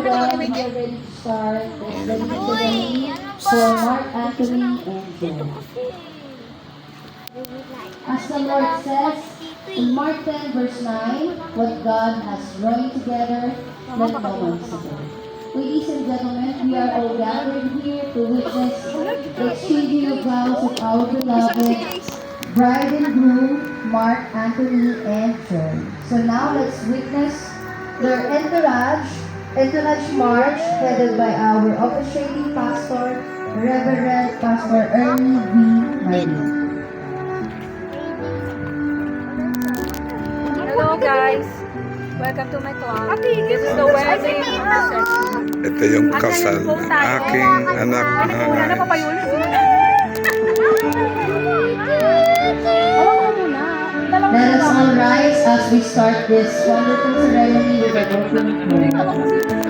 God, we are ready to start. Let's dedicate for Mark Anthony and Jen. As the Lord says in Mark 10 verse 9, what God has joined together, let no one separate. Ladies and gentlemen, we are all gathered here to witness the exchanging of vows of our beloved bride and groom, Mark Anthony and Jen. So now let's witness their entourage march headed by our officiating pastor, Reverend Pastor Ernie V. Marie. Hello guys! Welcome to my club. This is the wedding reception. Ito yung kasal ng aking anak na Una na papayulit sila. Let us all rise as we start this wonderful ceremony with a broken prayer.